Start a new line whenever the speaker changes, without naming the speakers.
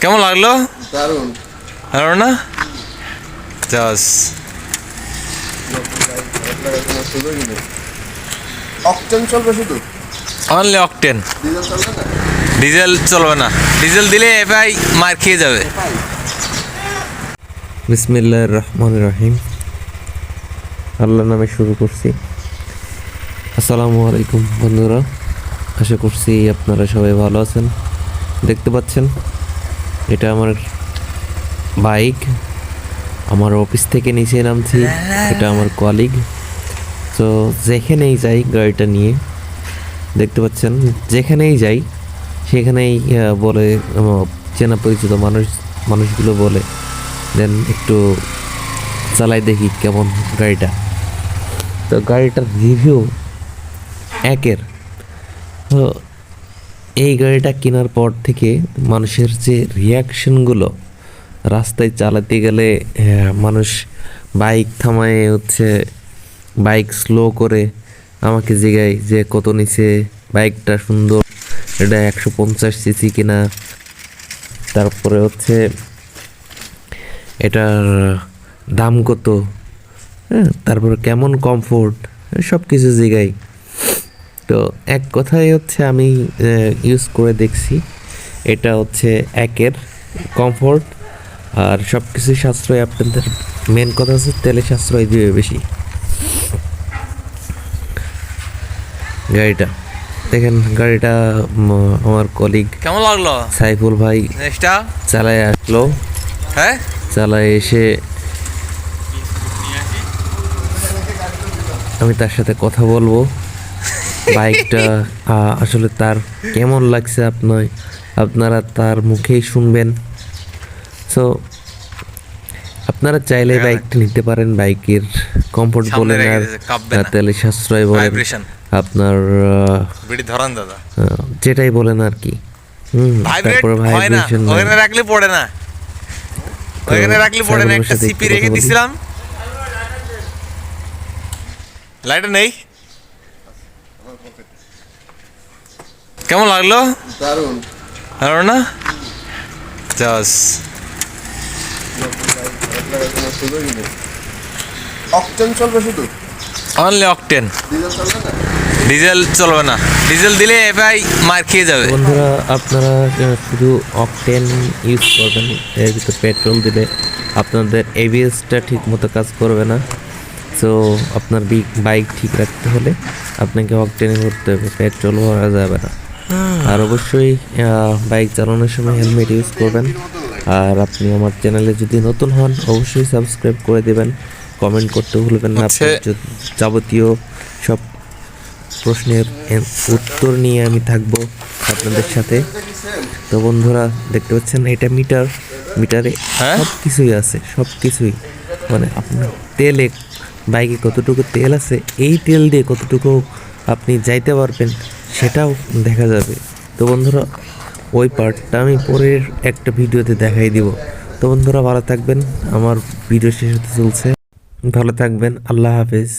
কেমন লাগলো?
দারুণ
দারুণ না? জাস
অকটেন চলবে শুধু,
অনলি অকটেন,
ডিজেল চলবে না।
ডিজেল চলবে না। ডিজেল দিলে এফআই মার খেয়ে যাবে।
বিসমিল্লাহির রহমানির রহিম। আল্লাহর নামে শুরু করছি। আসসালামু আলাইকুম বন্ধুরা, আশা করছি আপনারা সবাই ভালো আছেন। দেখতে পাচ্ছেন এটা আমার বাইক, আমার অফিস থেকে নিচে নামছি। এটা আমার কলিগ। তো যেখানেই যাই গাড়িটা নিয়ে, দেখতে পাচ্ছেন যেখানেই যাই সেখানেই বলে, চেনা পরিচিত মানুষগুলো বলে দেন একটু চালাই দেখি কেমন গাড়িটা। তো গাড়িটার রিভিউ একের। তো এই গাড়িটা কেনার পর থেকে মানুষের যে রিয়াকশনগুলো, রাস্তায় চালাতে গেলে মানুষ বাইক থামায়, বাইক স্লো করে আমাকে জিগায় যে কত নিচে, বাইকটা সুন্দর, এটা 150 সিসি কিনা, তারপরে এটার দাম কত, তারপরে কেমন কমফোর্ট, সব কিছু জিগাই। তো এক কথায় আমি ইউজ করে দেখছি, এটা একের কমফোর্ট আর সব কিছুই সাশ্রয়। আপনাদের মেন কথা হচ্ছে তেলে সাশ্রয় দিবে বেশি। গাড়িটা দেখেন, গাড়িটা আমার কলিগ
কেমন লাগলো
সাইফুল ভাই
নেক্সটটা?
চালায় আসলো।
হ্যাঁ,
চালায় এসে আমি তার সাথে কথা বলবো। বাইকটা আসলে তার কেমন লাগছে আপনারা তার মুখেই শুনবেন। সো আপনারা চাইলে বাইকটা নিতে পারেন। বাইকের কমফোর্ট বলেন আর তেলের সাশ্রয় বলেন, আপনার
ধরান দাদা
যেটাই বলেন আর কি। তারপরে ভাইব্রেশন
ওখানে রাখলে পড়ে না, ওখানে রাখলে পড়ে না। একটা সিপি রেখে দিছিলাম, লাইটটা নেই। কেমন লাগলো?
দারুণ
দারুণ না? জাস
অকটেন চলবে শুধু,
অনলি অকটেন,
ডিজেল চলবে না।
ডিজেল চলবে না। ডিজেল দিলে এফআই মার খেয়ে যাবে।
বন্ধুরা, আপনারা শুধু অকটেন ইউজ করবেন, এর ভিতরে পেট্রোল দিলে আপনাদের এবিএসটা ঠিক মতো কাজ করবে না। সো আপনার বাইক ঠিক রাখতে হলে আপনাকে অকটেনে করতে হবে, পেট্রোল ভরা যাবে না। আর অবশ্যই বাইক চালানোর সময় হেলমেট ইউজ করবেন। আর আপনি আমার চ্যানেলে যদি নতুন হন অবশ্যই সাবস্ক্রাইব করে দেবেন, কমেন্ট করতে ভুলবেন না। আপনার যাবতীয় সব প্রশ্নের উত্তর নিয়ে আমি থাকবো আপনাদের সাথে। তো বন্ধুরা, দেখতে পাচ্ছেন এটা মিটারে সব কিছুই আছে, সব কিছুই। মানে আপনার তেলে, বাইকে কতটুকু তেল আছে, এই তেল দিয়ে কতটুকু আপনি যাইতে পারবেন সেটাও দেখা যাবে। তো বন্ধুরা, ওই পার্টটা আমি পরের একটা ভিডিওতে দেখাই দিব। তো বন্ধুরা, ভালো থাকবেন। আমার ভিডিও শেষ হতে চলছে, ভালো থাকবেন। আল্লাহ হাফেজ।